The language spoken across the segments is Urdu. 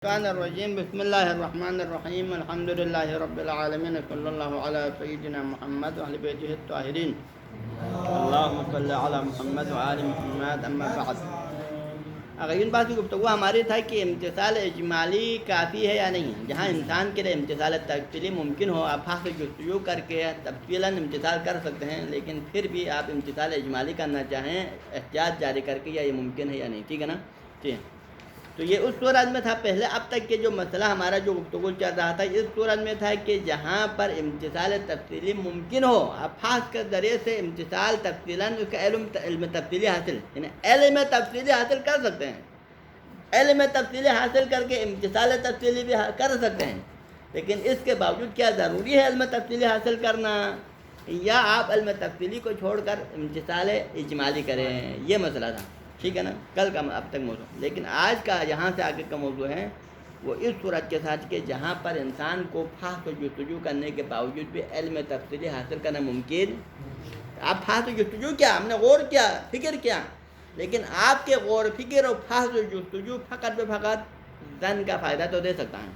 الرحمن الرجیم بسم اللہ الرحمن الرحیم الحمد للہ رب العالمین صلی اللہ علیہ سیدنا محمد و اہل بیتہ الطاہرین اللہم صلی علی محمد و آل محمد اما بعد۔ اگر ان بات کی گفتگو ہماری تھا کہ امتثال اجمالی کافی ہے یا نہیں، جہاں انسان کے لیے امتثال تفصیلی ممکن ہو، آپ حق جستجو کر کے تفصیلاً امتثال کر سکتے ہیں، لیکن پھر بھی آپ امتثال اجمالی کرنا چاہیں احتیاط جاری کر کے، یا یہ ممکن ہے یا نہیں، ٹھیک ہے نا؟ ٹھیک ہے، تو یہ اس صورت میں تھا۔ پہلے اب تک کے جو مسئلہ ہمارا جو گفتگو چل رہا تھا، اس صورت میں تھا کہ جہاں پر امتثال تفصیلی ممکن ہو، ابحاث کے ذریعے سے امتثال تفصیلاً اس کا علم تفصیلی حاصل، یعنی علم تفصیلی حاصل کر سکتے ہیں، علم تفصیلی حاصل کر کے امتثال تفصیلی بھی کر سکتے ہیں، لیکن اس کے باوجود کیا ضروری ہے علم تفصیلی حاصل کرنا، یا آپ علم تفصیلی کو چھوڑ کر امتثال اجمالی کریں؟ یہ مسئلہ تھا، ٹھیک ہے نا؟ کل کا اب تک موضوع، لیکن آج کا یہاں سے آگے کا موضوع ہے وہ اس صورت کے ساتھ کہ جہاں پر انسان کو فحص و جستجو کرنے کے باوجود بھی علم تفصیلی حاصل کرنا ممکن۔ آپ فحص و جستجو کیا، ہم نے غور کیا، فکر کیا، لیکن آپ کے غور فکر اور فحص و جستجو فقط ظن کا فائدہ تو دے سکتا ہے،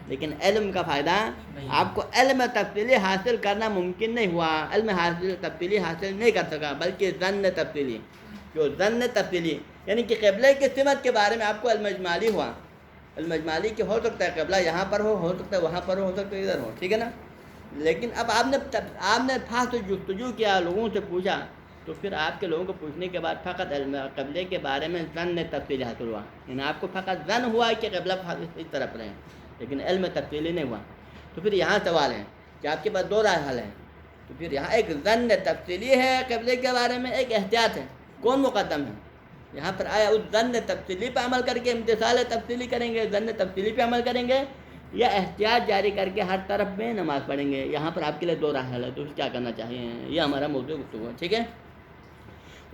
لیکن علم کا فائدہ آپ کو علم تفصیلی حاصل کرنا ممکن نہیں ہوا، علم تفصیلی حاصل نہیں کر سکا، بلکہ ظن تفصیلی، جو ظن تفصیلی یعنی کہ قبلے کی سمت کے بارے میں آپ کو علم اجمالی ہوا، علم اجمالی کہ ہو سکتا ہے قبلہ یہاں پر ہو سکتا ہے وہاں پر ہو سکتا ہے ادھر ہو، ٹھیک ہے نا؟ لیکن اب آپ نے فحص و جستجو کیا، لوگوں سے پوچھا، تو پھر آپ کے لوگوں کو پوچھنے کے بعد فقط علم قبلے کے بارے میں ظن تفصیلی حاصل ہوا، یعنی آپ کو فقط ظن ہوا کہ قبلہ اس طرف رہے، لیکن علم تفصیلی نہیں ہوا۔ تو پھر یہاں سوال ہے کہ آپ کے پاس دو رائے حل ہیں، تو پھر یہاں ایک ظن تفصیلی ہے قبلے کے بارے میں، ایک احتیاط ہے، کون مقدم ہے؟ یہاں پر آیا اس ظن تفصیلی پہ عمل کر کے امتثال تفصیلی کریں گے، ظن تفصیلی پہ عمل کریں گے، یا احتیاط جاری کر کے ہر طرف میں نماز پڑھیں گے؟ یہاں پر آپ کے لیے دو راہ حل ہے، تو کیا کرنا چاہیے؟ یہ ہمارا موضوع گفتگو ہے، ٹھیک ہے؟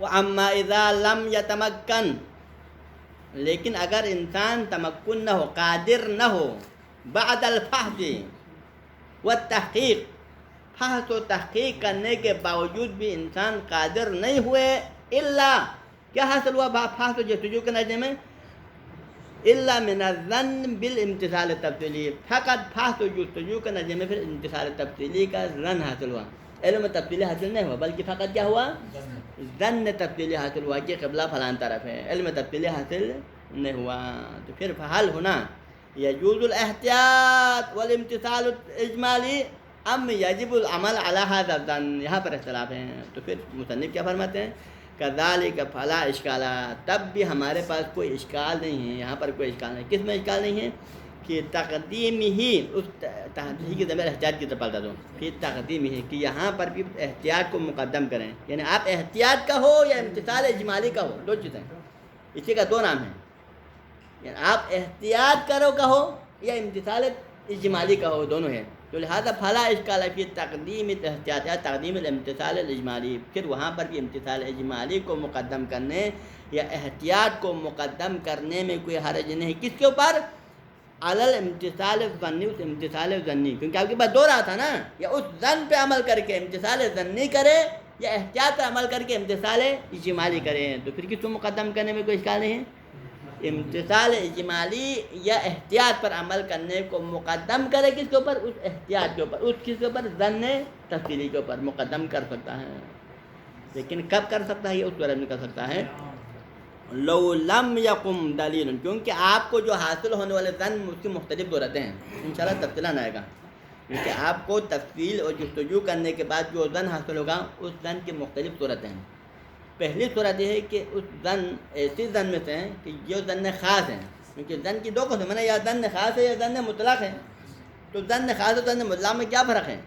وَأَمَّا إِذَا لَمْ يَتَمَكَّنْ، لیکن اگر انسان تمکن نہ ہو، قادر نہ ہو، بعد الفحص والتحقیق، فحص و تحقیق کرنے کے باوجود بھی انسان قادر نہیں ہوئے، الا کیا حاصل ہوا فحص و جستجو کے نتیجے میں؟ الا من الظن بالامتثال تفصیلی، فقط فحص و جستجو کے نتیجے میں پھر امتثال تفصیلی کا ظن حاصل ہوا، علم تفصیلی حاصل نہیں ہوا، بلکہ فقط کیا ہوا؟ ظن تفصیلی حاصل ہوا کہ قبلہ فلان طرف ہے، علم تفصیلی حاصل نہیں ہوا۔ تو پھر حل ہونا یجوز الاحتیاط والامتثال الاجمالی ام یجب العمل علی ھذا الظن، یہاں پر اختلاف ہیں۔ تو پھر مصنف کیا فرماتے ہیں؟ کذالک فلا اشکال، تب بھی ہمارے پاس کوئی اشکال نہیں ہے، یہاں پر کوئی اشکال نہیں۔ کس میں اشکال نہیں ہے؟ کہ تقدیم ہی، اس تحقیق کی ضمیر احتیاط کی طرف بتا دوں، کہ تقدیم ہی کہ یہاں پر بھی احتیاط کو مقدم کریں، یعنی آپ احتیاط کا ہو یا امتثال اجمالی کا ہو، دو چیزیں، اسی کا دو نام ہیں، یعنی آپ احتیاط کرو کا ہو یا امتثال اجمالی کا ہو، دونوں ہیں۔ تو لہذا فلا اشکال فی تقدیم احتیاط یا تقدیم الامتثال الاجمالی، پھر وہاں پر بھی امتثال اجمالی کو مقدم کرنے یا احتیاط کو مقدم کرنے میں کوئی حرج نہیں۔ کس کے اوپر؟ علی الامتثال الظنی، اس امتثال ظنی، کیونکہ آپ کے پاس دو راہ تھا نا، یا اس ظن پہ عمل کر کے امتثال ظنی کرے، یا احتیاط پہ عمل کر کے امتثال اجمالی کریں، تو پھر کس کو مقدم کرنے میں کوئی اشکال نہیں ہے؟ امتثال اجمالی یا احتیاط پر عمل کرنے کو مقدم کرے، کس کے اوپر؟ اس احتیاط کے اوپر، اس کس کے اوپر؟ ظن تفصیلی کے اوپر مقدم کر سکتا ہے، لیکن کب کر سکتا ہے؟ یہ اس صورت میں کر سکتا ہے لو لم یقم دلیل، کیونکہ آپ کو جو حاصل ہونے والے ظن اس کی مختلف صورتیں ہیں، انشاءاللہ تفصیلاً آئے گا، کیونکہ آپ کو تفصیل اور جستجو کرنے کے بعد جو ظن حاصل ہوگا اس ظن کی مختلف صورتیں ہیں۔ پہلی صورت یہ ہے کہ اس ظن ایسی ظن میں سے ہیں کہ یہ ظن خاص ہیں، کیونکہ ظن کی دو قسم ہیں، یا ظن خاص ہے یا ظن مطلق ہے۔ تو ظن خاص اور ظن مطلق میں کیا فرق ہے؟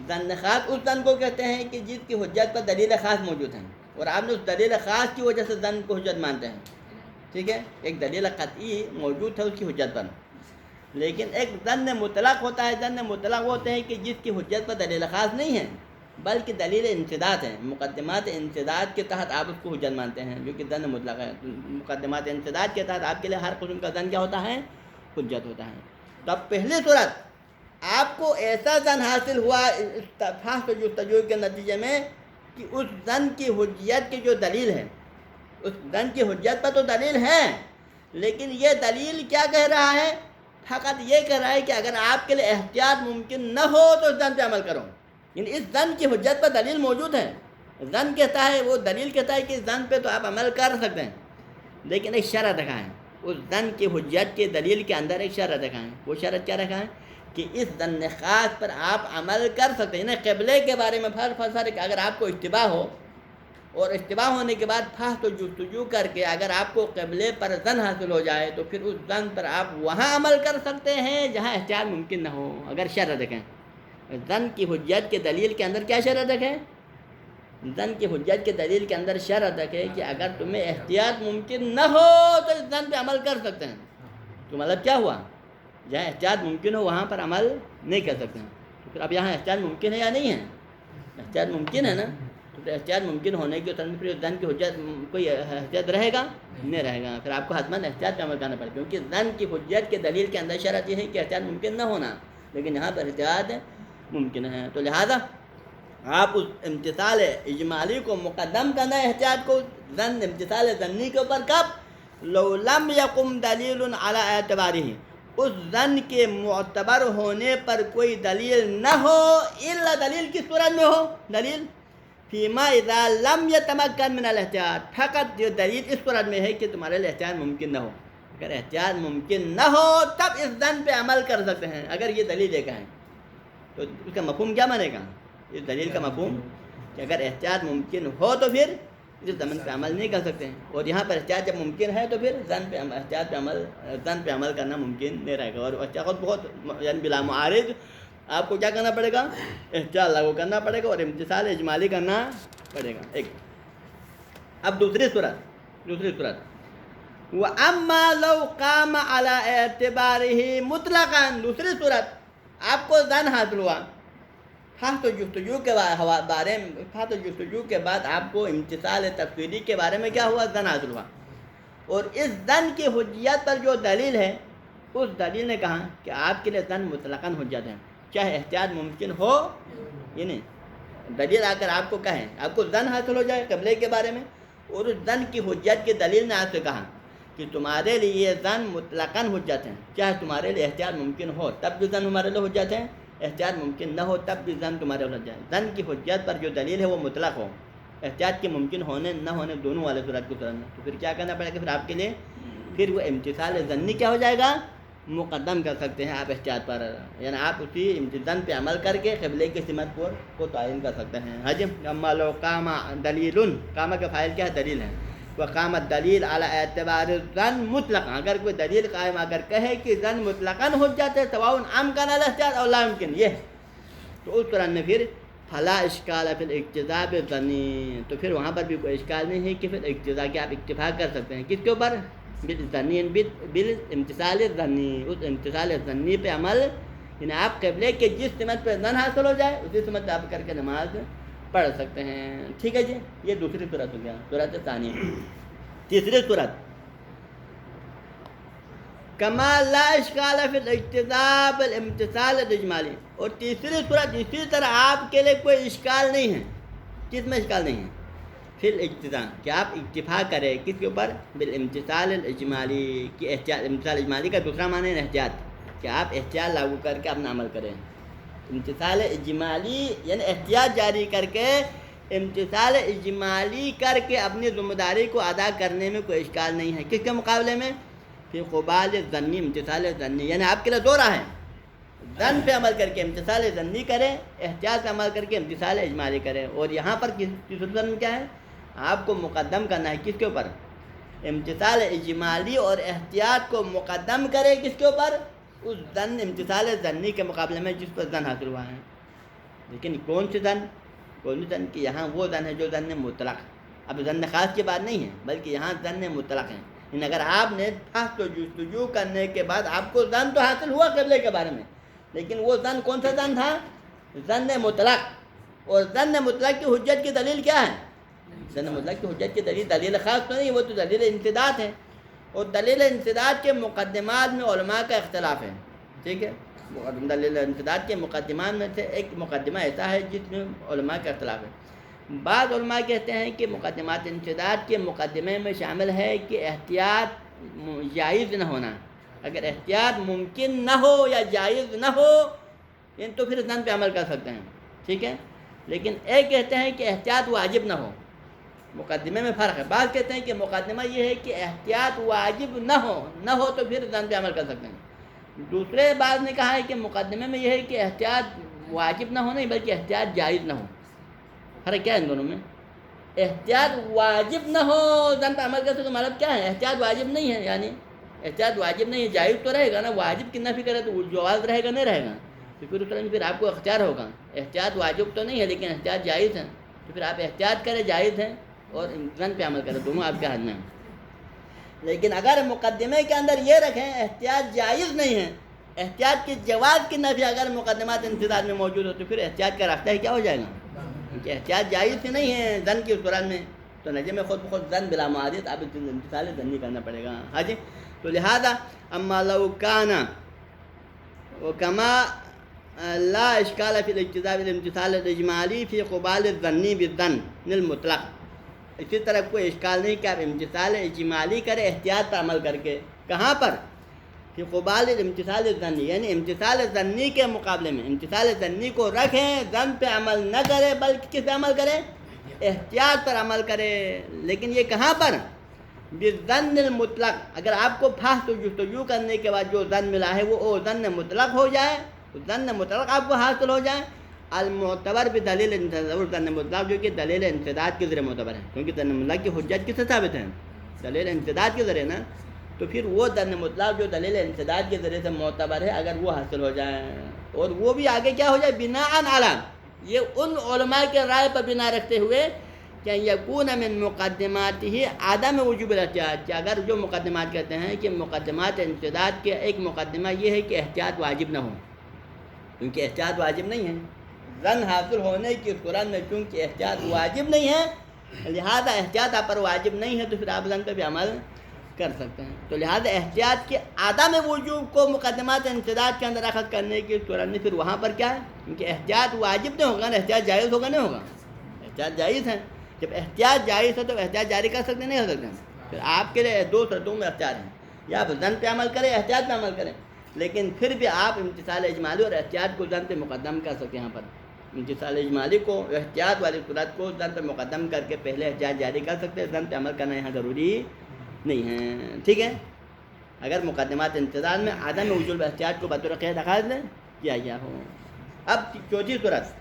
ظن خاص اس ظن کو کہتے ہیں کہ جس کی حجت پر دلیل خاص موجود ہیں، اور آپ نے اس دلیل خاص کی وجہ سے ظن کو حجت مانتے ہیں، ٹھیک ہے؟ ایک دلیل قطعی موجود ہے اس کی حجت پر، لیکن ایک ظن مطلق ہوتا ہے۔ ظن مطلق ہوتے ہیں کہ جس کی حجت پر دلیل خاص نہیں ہے، بلکہ دلیل انسداد ہے، مقدمات انسداد کے تحت آپ اس کو حجت مانتے ہیں، جو کہ ظن مطلق ہے۔ مقدمات انسداد کے تحت آپ کے لیے ہر قسم کا ظن کیا ہوتا ہے؟ حجت ہوتا ہے۔ تو اب پہلی صورت، آپ کو ایسا ظن حاصل ہوا فحص و جستجو کے نتیجے میں کہ اس ظن کی حجت کی جو دلیل ہے، اس ظن کی حجت پر تو دلیل ہے، لیکن یہ دلیل کیا کہہ رہا ہے؟ فقط یہ کہہ رہا ہے کہ اگر آپ کے لیے احتیاط ممکن نہ ہو تو اس زن پہ عمل کرو، یعنی اس زن کی حجت پر دلیل موجود ہے. زن کہتا ہے، وہ دلیل کہتا ہے کہ اس زن پہ تو آپ عمل کر سکتے ہیں، لیکن ایک شرط رکھا ہے. اس زن کی حجت کے دلیل کے اندر ایک شرط رکھا ہے. وہ شرط کیا رکھا ہے؟ کہ اس زن خاص پر آپ عمل کر سکتے ہیں. یعنی قبلے کے بارے میں فرق اگر آپ کو اشتباہ ہو اور اشتباہ ہونے کے بعد فحص و جستجو کر کے اگر آپ کو قبلے پر زن حاصل ہو جائے تو پھر اس زن پر آپ وہاں عمل کر سکتے ہیں جہاں احتیاط ممکن نہ ہو. اگر شرط رکھیں زن کی حجت کے دلیل کے اندر، کیا شرط رکھیں؟ زن کی حجت کے دلیل کے اندر شرط رکھے کہ اگر تمہیں احتیاط ممکن نہ ہو تو اس زن پہ عمل کر سکتے ہیں. تو مطلب کیا ہوا؟ جہاں احتیاط ممکن ہو وہاں پر عمل نہیں کر سکتے ہیں. تو پھر اب یہاں احتیاط ممکن ہے یا نہیں ہے؟ احتیاط ممکن ہے نا. تو احتیاط ممکن ہونے کی طرف پھر زن کی حجت کوئی احتیاط رہے گا؟ نہیں رہے گا. پھر آپ کو حتماً احتیاط پہ عمل کرنا پڑے گا، کیونکہ زن کی حجت کے دلیل کے اندر شرط یہ ہے کہ احتیاط ممکن نہ ہونا، لیکن یہاں پر احتیاط ممکن ہے. تو لہٰذا آپ اس امتثال اجمالی کو مقدم کرنا ہے احتیاط کو زن امتثال ظنی کے اوپر. کب؟ لو لم یقم دلیل علی اعتبارہ، اس زن کے معتبر ہونے پر کوئی دلیل نہ ہو، الا دلیل کس صورت میں ہو؟ دلیل فیما اذا لم یتمکن من الاحتیاط، فقط جو دلیل اس صورت میں ہے کہ تمہارے لیے احتیاط ممکن نہ ہو. اگر احتیاط ممکن نہ ہو تب اس زن پہ عمل کر سکتے ہیں. اگر یہ دلیل ایک ہے تو اس کا مفہوم کیا بنے گا؟ اس دلیل کا مفہوم کہ اگر احتیاط ممکن ہو تو پھر اس زمن پہ عمل نہیں کر سکتے ہیں، اور یہاں پر احتیاط جب ممکن ہے تو پھر زن پہ عمل کرنا ممکن نہیں رہے گا. اور احتیاط بہت یعنی بلا معارض آپ کو کیا کرنا پڑے گا؟ احتیاط لاگو کرنا پڑے گا اور امتثال اجمالی کرنا پڑے گا. ایک اب دوسری صورت وَأَمَّا لَوْ قَامَ عَلَىٰ اعْتِبَارِهِ مُطْلَقًا، دوسری صورت آپ کو زن حاصل ہوا، فحص و جستجو کے بعد آپ کو امتثال تفصیلی کے بارے میں کیا ہوا؟ زن حاصل ہوا. اور اس زن کی حجیت پر جو دلیل ہے اس دلیل نے کہا کہ آپ کے لیے زن مطلقاً حجت ہے، چاہے احتیاط ممکن ہو یا نہیں. دلیل آ کر آپ کو کہیں، آپ کو زن حاصل ہو جائے قبلے کے بارے میں، اور اس زن کی حجت کے دلیل نے آپ سے کہا کہ تمہارے لیے یہ زن مطلقاً حجت ہے، چاہے تمہارے لیے احتیاط ممکن ہو تب بھی زن تمہارے لیے حجت ہے، احتیاط ممکن نہ ہو تب بھی زن تمہارے لیے حجت ہے. زن کی حجت پر جو دلیل ہے وہ مطلق ہو، احتیاط کے ممکن ہونے نہ ہونے دونوں والے صورت کی صورت میں، تو پھر کیا کرنا پڑے گا؟ پھر آپ کے لیے پھر وہ امتثال ظنی کیا ہو جائے گا؟ مقدم کر سکتے ہیں آپ احتیاط پر، یعنی آپ اسی زن پہ عمل کر کے قبلے کی سمت کو تعین کر سکتے ہیں. حجم اما لو قام دلیل، قام کا فاعل کیا ہے؟ دلیل ہے. وقامت دلیل علی اعتبار الظن مطلقا، اگر کوئی دلیل قائم اگر کہے کہ زن مطلقاً حجت ہے سواء امکن الاحتیاط اور لا يمكن، یہ تو اس طرح میں پھر فلا اشکال فی الاقتضاء بالظنی، تو پھر وہاں پر بھی کوئی اشکال نہیں ہے کہ پھر اقتضاء کے آپ اکتفا کر سکتے ہیں. کس کے اوپر؟ بالظنی، بالامتثال الظنی، اس امتثال ظنی پہ عمل، یعنی آپ قبلے کے جس سمت پہ زن حاصل ہو جائے اسی سمت پہ آپ کر کے نماز پڑھ سکتے ہیں. ٹھیک ہے جی، یہ دوسری صورت ہو گیا، صورت ثانی. تیسری صورت کما لا اشکال فی الاقتضاء بالامتثال الاجمالی، اور تیسری صورت اسی طرح آپ کے لیے کوئی اشکال نہیں ہے. کس میں اشکال نہیں ہے؟ فی الاقتضاء، کہ آپ اکتفا کریں کس کے اوپر؟ بالامتثال الاجمالی، کہ احتیاط، امتثال اجمالی کا دوسرا معنی ہے احتیاط، کہ آپ احتیاط لاگو کر کے اپنا عمل کریں. امتثال اجمالی یعنی احتیاط جاری کر کے، امتثال اجمالی کر کے اپنی ذمہ داری کو ادا کرنے میں کوئی اشکال نہیں ہے. کس کے مقابلے میں؟ پھر قبال ظنی، امتثال ظنی، یعنی آپ کے لیے دو راہ ہیں. زن پہ عمل کر کے امتثال ظنی کریں، احتیاط پہ عمل کر کے امتثال اجمالی کریں. اور یہاں پر کس صورت میں کیا ہے؟ آپ کو مقدم کرنا ہے کس کے اوپر؟ امتثال اجمالی، اور احتیاط کو مقدم کرے کس کے اوپر؟ اس زن امتثال ظنی کے مقابلے میں جس پر زن حاصل ہوا ہے. لیکن کون سی زن؟ کون سی زن؟ کہ یہاں وہ زن ہے جو زن مطلق، اب زن خاص کی بات نہیں ہے بلکہ یہاں زن مطلق ہے. یعنی اگر آپ نے فحص و جستجو کرنے کے بعد آپ کو زن تو حاصل ہوا قبلے کے بارے میں، لیکن وہ زن کون سا زن تھا؟ زن مطلق. اور زن مطلق کی حجت کی دلیل کیا ہے؟ زن مطلق کی حجت کی دلیل خاص تو نہیں، وہ تو دلیل انسداد ہے. اور دلیل انسداد کے مقدمات میں علماء کا اختلاف ہے. ٹھیک ہے، دلیل انسداد کے مقدمات میں سے ایک مقدمہ ایسا ہے جس میں علماء کا اختلاف ہے. بعض علماء کہتے ہیں کہ مقدمات انسداد کے مقدمے میں شامل ہے کہ احتیاط جائز نہ ہونا، اگر احتیاط ممکن نہ ہو یا جائز نہ ہو تو پھر زن پہ عمل کر سکتے ہیں، ٹھیک ہے. لیکن ایک کہتے ہیں کہ احتیاط واجب نہ ہو، مقدمے میں فرق ہے. بعض کہتے ہیں کہ مقدمہ یہ ہے کہ احتیاط واجب نہ ہو تو پھر زن پہ عمل کر سکتے ہیں. دوسرے بعض نے کہا ہے کہ مقدمے میں یہ ہے کہ احتیاط واجب نہ ہو نہیں بلکہ احتیاط جائز نہ ہو. فرق کیا ہے ان دونوں میں؟ احتیاط واجب نہ ہو زن پہ عمل کر سکتے، مطلب کیا ہے؟ احتیاط واجب نہیں ہے، یعنی احتیاط واجب نہیں ہے، جائز تو رہے گا نا. واجب کی نفی کرے تو جواز رہے گا نہیں رہے گا؟ تو پھر اس طرح میں پھر آپ کو اختیار ہوگا. احتیاط واجب تو نہیں ہے لیکن احتیاط جائز ہے، تو پھر آپ احتیاط کریں، جائز ہے، اور زن پہ عمل کریں، دونوں آپ کے ہاتھ میں ہیں. لیکن اگر مقدمے کے اندر یہ رکھیں احتیاط جائز نہیں ہے، احتیاط کی جواز کی نفی اگر مقدمات انتظار میں موجود ہو تو پھر احتیاط کا راستہ ہی کیا ہو جائے گا؟ کیونکہ احتیاط جائز ہی نہیں ہے زن کی صورت میں، تو نجم میں خود بخود زن بلا معادت آپ امتثال زن نہیں کرنا پڑے گا. ہاں جی. تو لہذا اما لو کان وکما لا اشکال فی الاجتزاء بالامتثال الاجمالی فی قبال الظنی بالظن المطلق. اسی طرح کوئی اشکال نہیں کہ آپ امتثال اجمالی کریں احتیاط پر عمل کر کے. کہاں پر؟ فی قبال الامتثال الظنی، یعنی امتثال ظنی کے مقابلے میں امتثال ظنی کو رکھیں، زن پہ عمل نہ کرے بلکہ کس پہ عمل کریں؟ احتیاط پر عمل کرے. لیکن یہ کہاں پر؟ بالظن المطلق. اگر آپ کو بحث و جستجو کرنے کے بعد جو ظن ملا ہے وہ ظن مطلق ہو جائے، ظن مطلق آپ کو حاصل ہو جائے. المعتبر بدلیل انسداد، ظن مطلق جو کہ دلیل انسداد کے ذریعے معتبر ہے، کیونکہ ظن مطلق کی حجت کس سے ثابت ہے؟ دلیل انسداد کے ذریعے نا. تو پھر وہ ظن مطلق جو دلیل انسداد کے ذریعے سے معتبر ہے اگر وہ حاصل ہو جائے، اور وہ بھی آگے کیا ہو جائے؟ بناء علی، یہ ان علماء کے رائے پر بنا رکھتے ہوئے کہ یکون من مقدمات ہی عدم وجوب الاحتیاط، کہ اگر جو مقدمات کہتے ہیں کہ مقدمات انسداد کے ایک مقدمہ یہ ہے کہ احتیاط واجب نہ ہو، کیونکہ احتیاط واجب نہیں ہے. زن حاصل ہونے کی صورت میں چونکہ احتیاط واجب نہیں ہے لہذا احتیاط آپ پر واجب نہیں ہے تو پھر آپ زن پہ بھی عمل کر سکتے ہیں. تو لہذا احتیاط کے عدم وجوب کو مقدمات انسداد کے اندر اخذ کرنے کی صورت میں پھر وہاں پر کیا ہے؟ کیونکہ احتیاط واجب نہیں ہوگا نا، احتیاط جائز ہوگا نہیں ہوگا؟ احتیاط جائز ہے. جب احتیاط جائز ہے تو احتیاط جاری کر سکتے نہیں ہو سکتے. پھر آپ کے لیے دو صورتوں میں اختیار ہیں، یا آپ زن پہ عمل کریں احتیاط پہ عمل کریں، لیکن پھر بھی آپ امتثال اجمالی اور احتیاط کو زن پہ مقدم کر سکتے ہیں. یہاں پر امتثال اجمالی کو، احتیاط والی صورت کو زن پہ مقدم کر کے پہلے احتیاط جاری کر سکتے ہیں. زن پہ عمل کرنا یہاں ضروری نہیں ہے، ٹھیک ہے. اگر مقدمات انتظار میں عدم وجوب احتیاط کو بطور قید اخذ کیا گیا ہو. اب چوتھی صورت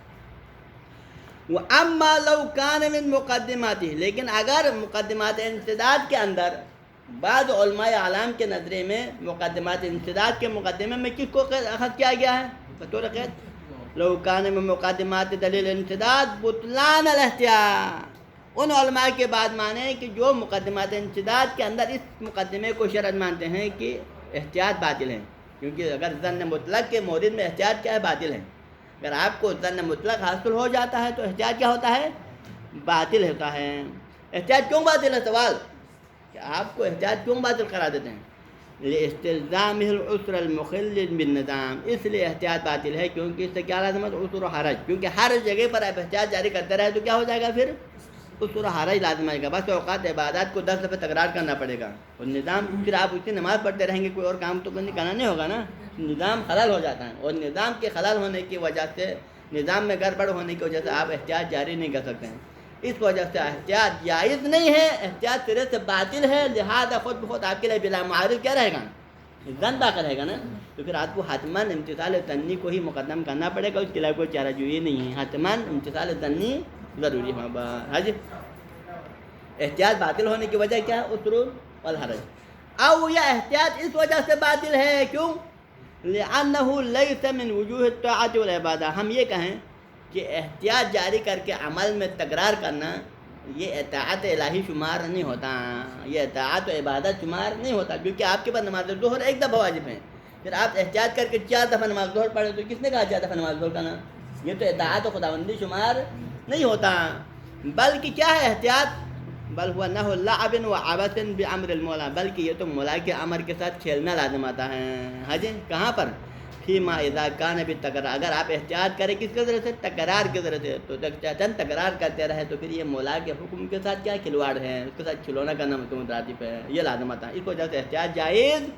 وَأَمَّا لَوْ كَانَ مِن مُقَدِّمَاتِهِ، لیکن اگر مقدمات انسداد کے اندر بعض علماء اعلام کے نظریے میں مقدمات انسداد کے مقدمے میں کس کو اخذ کیا گیا ہے بطور قید؟ لو كان من مقدمات دلیل انسداد بطلان الاحتیاط. ان علماء کے بعد مانے کہ جو مقدمات انسداد کے اندر اس مقدمے کو شرط مانتے ہیں کہ احتیاط باطل ہے، کیونکہ اگر ظن مطلق کے مورد میں احتیاط کیا ہے؟ باطل ہے. اگر آپ کو ظن مطلق حاصل ہو جاتا ہے تو احتیاط کیا ہوتا ہے؟ باطل ہوتا ہے. احتیاط کیوں باطل ہے؟ سوال کہ آپ کو احتیاط کیوں باطل قرار دیتے ہیں؟ لاستلزامہ العسر المخل بالنظام، اس لیے احتیاط باطل ہے کیونکہ اس سے کیا لازم ہے؟ عسر و حرج. کیونکہ ہر جگہ پر آپ احتیاط جاری کرتے رہے تو کیا ہو جائے گا؟ پھر عسر و حرج لازم آئے گا. بس اوقات عبادات کو 10 دفعہ تکرار کرنا پڑے گا، اور نظام پھر آپ اسی نماز پڑھتے رہیں گے، کوئی اور کام تو کرنا نہیں ہوگا نا. نظام خلل ہو جاتا ہے، اور نظام کے خلل ہونے کی وجہ سے، نظام میں گڑبڑ ہونے کی وجہ سے آپ احتیاط جاری نہیں کر سکتے ہیں. اس وجہ سے احتیاط جائز نہیں ہے، احتیاط سرے سے باطل ہے. لہذا خود بخود آپ کے لیے بلا معارض کیا رہے گا؟ زن باقی رہے گا نا. تو پھر آپ کو حتماً امتثال ظنی کو ہی مقدم کرنا پڑے گا، اس کے علاوہ کوئی چارہ جوئی نہیں ہے. حتماً امتثال ظنی ضروری ہے. ہاں جی. احتیاط باطل ہونے کی وجہ کیا ہے؟ عسر والحرج. او یا احتیاط اس وجہ سے باطل ہے، کیوں؟ لأنه ليس من وجوه الطاعة والعبادة. ہم یہ کہیں کہ احتیاط جاری کر کے عمل میں تکرار کرنا یہ اطاعت الہی شمار نہیں ہوتا، یہ اطاعت و عبادت شمار نہیں ہوتا. کیونکہ آپ کے پاس نماز ظہر ایک دفعہ واجب ہے، پھر آپ احتیاط کر کے 4 دفعہ نماز ظہر پڑھیں تو کس نے کہا 4 دفعہ نماز ظہر کرنا؟ یہ تو اطاعت و خداوندی شمار نہیں ہوتا. بلکہ کیا ہے احتیاط؟ بل ہوا نہ لعب و عبث بامر المولا، بلکہ یہ تو مولا کے امر کے ساتھ کھیلنا لازم آتا ہے. ہاں جی. کہاں پر؟ فیما اذا کان بالتکرار. اگر آپ احتیاط کریں کس کے ذریعے سے؟ تکرار کے ذریعے سے. تو چند تکرار کرتے رہے تو پھر یہ مولا کے حکم کے ساتھ کیا کھلواڑ ہے، اس کے ساتھ کھلونا کرنا مترادف ہے، یہ لازم آتا ہے. اس وجہ سے احتیاط جائز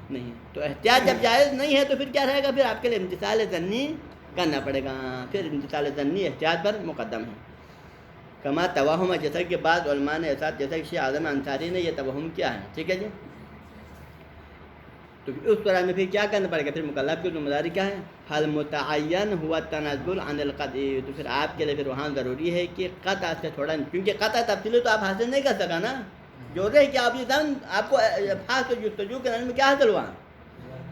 نہیں ہے۔ تو احتیاط جب جائز نہیں ہے تو پھر کیا رہے گا؟ پھر آپ کے لیے امتثال ظنی کرنا پڑے گا، پھر امتثال ظنی احتیاط پر مقدم ہے۔ کما توہم، جیسا کہ بعض علماء نے ایسا، جیسا کہ شیخ اعظم انصاری نے، یہ توہم کیا ہے، ٹھیک ہے جی۔ تو اس طرح میں پھر کیا کرنا پڑے گا؟ پھر مکلف کی ذمہ داری کیا ہے؟ حل متعین ہوا تنزل عن القطع، تو پھر آپ کے لیے پھر وہاں ضروری ہے کہ قطع سے تھوڑا، کیونکہ قطع تفصیلی تو آپ حاصل نہیں کر سکا نا، جو رہے کہ آپ یہ زن، آپ کو خاص جستجو کرنے میں کیا حاصل ہوا؟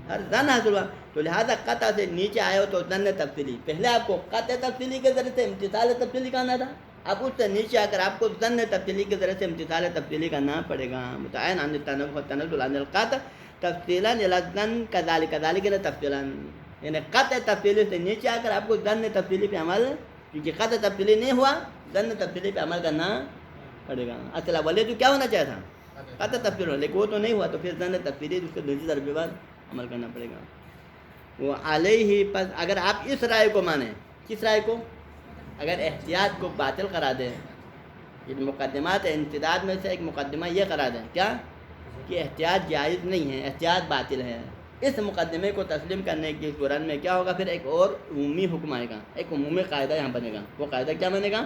ہر زن حاصل ہوا، تو لہٰذا قطع سے نیچے آئے ہو تو زن تفصیلی، پہلے آپ کو قطع تفصیلی کے ذریعے سے امتثال تفصیلی کرنا تھا، اب اس سے نیچے آ کر آپ کو زن تفصیلی کے ذریعے سے امتثال تفصیلی کرنا پڑے گا۔ متعین عن التنزل عن القطع تفصیلاً الزن کذالک، کذالک نے تفصیلاً، یعنی قطع تفصیلی سے نیچے آ کر آپ کو زن تفصیلی پہ عمل، کیونکہ قطع تفصیلی نہیں ہوا، زن تفصیلی پہ عمل کرنا پڑے گا۔ اصل اولیہ تو کیا ہونا چاہیے تھا؟ قطع تفصیل ہو، لیکن وہ تو نہیں ہوا، تو پھر زن تفصیلی اس کو دوسری ضرب کے بعد عمل کرنا پڑے گا۔ وہ علیہ، پس اگر آپ اس رائے کو مانیں، کس رائے کو؟ اگر احتیاط کو باطل قرار دیں، یہ مقدمات انسداد میں سے ایک مقدمہ یہ قرار دیں کیا کہ احتیاط جائز نہیں ہے، احتیاط باطل ہے، اس مقدمے کو تسلیم کرنے کی صورت میں کیا ہوگا؟ پھر ایک اور عمومی حکم آئے گا، ایک عمومی قاعدہ یہاں بنے گا۔ وہ قاعدہ کیا بنے گا؟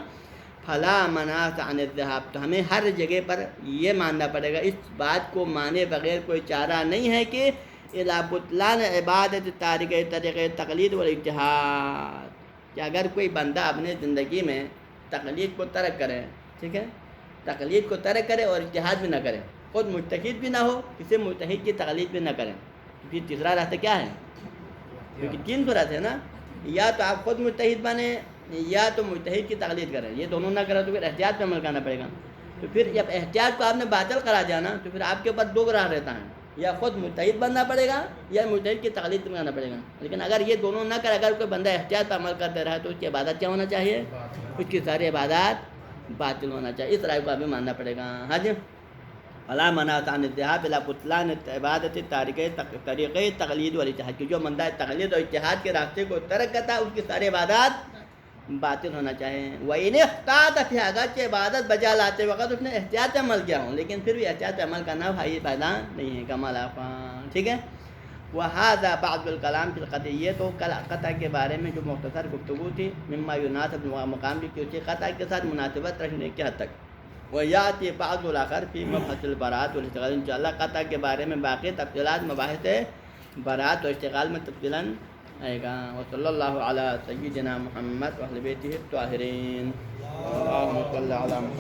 فلا مناص عن الذهاب، تو ہمیں ہر جگہ پر یہ ماننا پڑے گا، اس بات کو مانے بغیر کوئی چارہ نہیں ہے کہ الی بطلان عبادت تارک طریق تقلید والاجتہاد، کہ اگر کوئی بندہ اپنے زندگی میں تقلید کو ترک کرے، ٹھیک ہے، تقلید کو ترک کرے اور اجتہاد بھی نہ کرے، خود مجتہد بھی نہ ہو، کسی مجتہد کی تقلید بھی نہ کرے، پھر تیسرا راستہ کیا ہے؟ کیونکہ تین صورت ہے نا، یا تو آپ خود مجتہد بنے، یا تو مجتہد کی تقلید کریں، یہ دونوں نہ کرے تو پھر احتیاط پہ عمل کرنا پڑے گا۔ تو پھر جب احتیاط کو آپ نے باطل کرا دیا نا، تو پھر آپ کے اوپر دو راہ رہتا ہے، یا خود مجتہد بننا پڑے گا یا مجتہد کی تقلید کرنا پڑے گا۔ لیکن اگر یہ دونوں نہ کرے، اگر کوئی بندہ احتیاط پہ عمل کرتے رہا تو اس کی عبادت کیا ہونا چاہیے؟ اس کی ساری عبادات باطل ہونا چاہیے، اس رائے کو ابھی ماننا پڑے گا۔ ہاں جی، فلا مناص عن الذهاب الى بطلان عبادت تارک طریق تقلید والاجتہاد، کہ جو بندہ تقلید اور اجتہاد کے راستے کو ترک کرتا ہے اس کی ساری عبادات باطل ہونا چاہیے۔ وَإِنِ اخْتَاطَ فِي، اگرچہ عبادت بجا لاتے وقت اس نے احتیاط پہ عمل کیا ہوں، لیکن پھر بھی احتیاط پہ عمل کرنا بھائی فائدہ نہیں ہے، کمال آفان، ٹھیک ہے۔ وَهَذَا بَعْضُ الْكَلَامِ فِي الْقَطْعِ، یہ تو قطع کے بارے میں جو مختصر گفتگو تھی، مما يناسب مقام کی ہوتی ہے قطع کے ساتھ مناسبت رکھنے کی حد تک۔ وَيَأْتِي بَعْضُ الْآخَرِ فِي مَبْحَثِ الْبَرَاءَةِ وَالِاشْتِغَالِ، انشاءاللہ قطع کے بارے میں باقی تفصیلات مباحث برات و اشتغال میں تفصیلاً آئے گا۔ وصلی اللہ علی سیدنا محمد و اہل بیتہ الطاہرین، اللہم صلی علی محمد۔